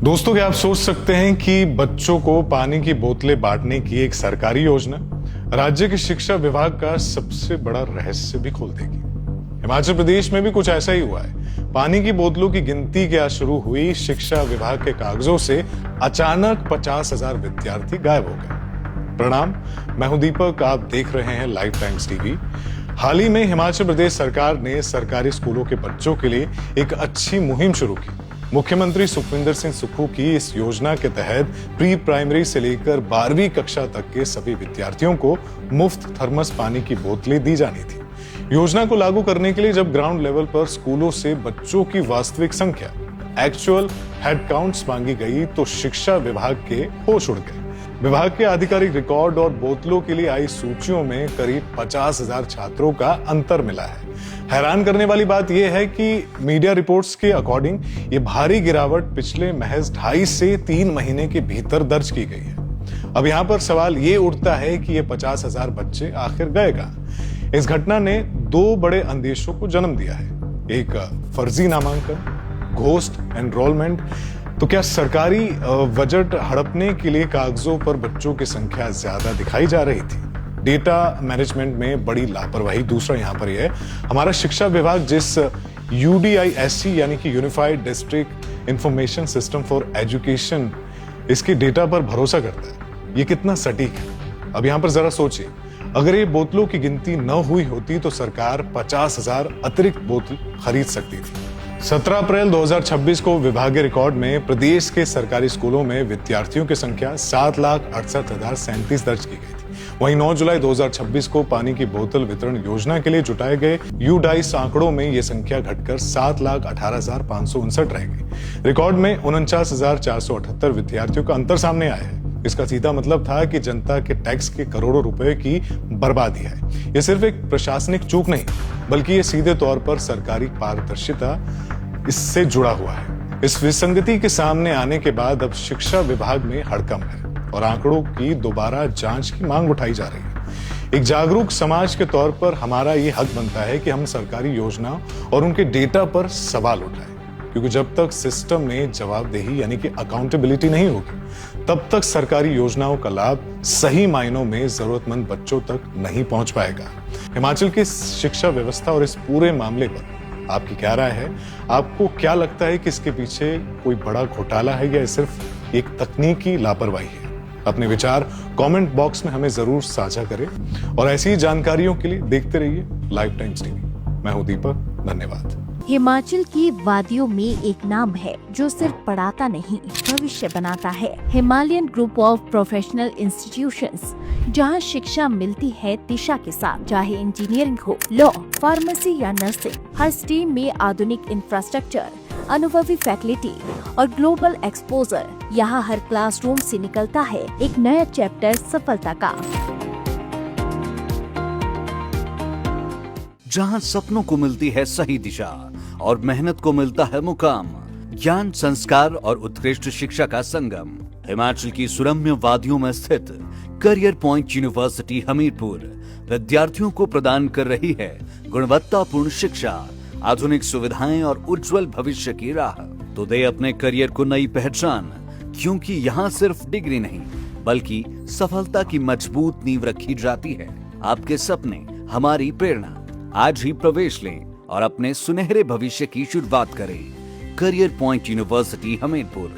दोस्तों, क्या आप सोच सकते हैं कि बच्चों को पानी की बोतलें बांटने की एक सरकारी योजना राज्य के शिक्षा विभाग का सबसे बड़ा रहस्य भी खोल देगी। हिमाचल प्रदेश में भी कुछ ऐसा ही हुआ है। पानी की बोतलों की गिनती क्या शुरू हुई, शिक्षा विभाग के कागजों से अचानक 50,000 विद्यार्थी गायब हो गए। प्रणाम, मैं हूं दीपक, आप देख रहे हैं लाइव टाइम्स टीवी। हाल ही में हिमाचल प्रदेश सरकार ने सरकारी स्कूलों के बच्चों के लिए एक अच्छी मुहिम शुरू की। मुख्यमंत्री सुखविंदर सिंह सुक्खू की इस योजना के तहत प्री प्राइमरी से लेकर 12वीं कक्षा तक के सभी विद्यार्थियों को मुफ्त थर्मस पानी की बोतलें दी जानी थी। योजना को लागू करने के लिए जब ग्राउंड लेवल पर स्कूलों से बच्चों की वास्तविक संख्या, एक्चुअल हेड काउंट्स मांगी गई तो शिक्षा विभाग के होश उड़ गए। विभाग के आधिकारिक रिकॉर्ड और बोतलों के लिए आई सूचियों में करीब 50,000 छात्रों का अंतर मिला है। हैरान करने वाली बात यह है कि मीडिया रिपोर्ट्स के अकॉर्डिंग ये भारी गिरावट पिछले महज 2.5 से 3 महीने के भीतर दर्ज की गई है। अब यहां पर सवाल ये उठता है कि ये 50,000 बच्चे आखिर गए कहां? इस घटना ने 2 बड़े अंदेशों को जन्म दिया है। एक फर्जी नामांकन, घोस्ट एनरोलमेंट। तो क्या सरकारी बजट हड़पने के लिए कागजों पर बच्चों की संख्या ज्यादा दिखाई जा रही थी? डेटा मैनेजमेंट में बड़ी लापरवाही। दूसरा यहां पर यह है, हमारा शिक्षा विभाग जिस UDISC यानी कि unified district information system for education, इसके डेटा पर भरोसा करता है, ये कितना सटीक है? अब यहां पर जरा सोचिए, अगर ये बोतलों की गिनती न हुई होती तो सरकार 50,000 अतिरिक्त बोतल खरीद सकती थी। 17 अप्रैल 2026 को विभागीय रिकॉर्ड में प्रदेश के सरकारी स्कूलों में विद्यार्थियों की संख्या 7,68,037 दर्ज की गई थी। वहीं 9 जुलाई 2026 को पानी की बोतल वितरण योजना के लिए जुटाए गए UDISC आंकड़ों में यह संख्या घटकर 7,18,559 रह गई। रिकॉर्ड में 49,478 विद्यार्थियों का अंतर सामने आया है। इसका सीधा मतलब था कि जनता के टैक्स के करोड़ों रुपए की बर्बादी है। यह सिर्फ एक प्रशासनिक चूक नहीं, बल्कि यह सीधे तौर पर सरकारी पारदर्शिता इससे जुड़ा हुआ है। इस विसंगति के सामने आने के बाद अब शिक्षा विभाग में हड़कंप है और आंकड़ों की दोबारा जांच की मांग उठाई जा रही है। एक जागरूक समाज के तौर पर हमारा ये हक बनता है कि हम सरकारी योजना और उनके डेटा पर सवाल उठाएं, क्योंकि जब तक सिस्टम में जवाबदेही यानी कि अकाउंटेबिलिटी नहीं होगी, तब तक सरकारी योजनाओं का लाभ सही मायनों में जरूरतमंद बच्चों तक नहीं पहुंच पाएगा। हिमाचल की शिक्षा व्यवस्था और इस पूरे मामले पर आपकी क्या राय है? आपको क्या लगता है कि इसके पीछे कोई बड़ा घोटाला है या सिर्फ एक तकनीकी लापरवाही है? अपने विचार कमेंट बॉक्स में हमें जरूर साझा करें और ऐसी ही जानकारियों के लिए देखते रहिए लाइव टाइम्स टीवी। मैं हूं दीपक, धन्यवाद। हिमाचल की वादियों में एक नाम है जो सिर्फ पढ़ाता नहीं, भविष्य बनाता है। Himalayan group of professional institutions, जहां शिक्षा मिलती है दिशा के साथ। चाहे इंजीनियरिंग हो, लॉ, फार्मेसी या नर्सिंग, हर स्ट्रीम में आधुनिक इंफ्रास्ट्रक्चर, अनुभवी फैकल्टी और ग्लोबल एक्सपोजर। यहाँ हर क्लासरूम से निकलता है एक नया चैप्टर सफलता का। जहां सपनों को मिलती है सही दिशा और मेहनत को मिलता है मुकाम, ज्ञान, संस्कार और उत्कृष्ट शिक्षा का संगम। हिमाचल की सुरम्य वादियों में स्थित करियर पॉइंट यूनिवर्सिटी हमीरपुर विद्यार्थियों को प्रदान कर रही है गुणवत्तापूर्ण शिक्षा, आधुनिक सुविधाएं और उज्जवल भविष्य की राह। तो दे अपने करियर को नई पहचान, क्योंकि यहाँ सिर्फ डिग्री नहीं बल्कि सफलता की मजबूत नींव रखी जाती है। आपके सपने हमारी प्रेरणा। आज ही प्रवेश लें और अपने सुनहरे भविष्य की शुरुआत करें। Career point university Hamirpur.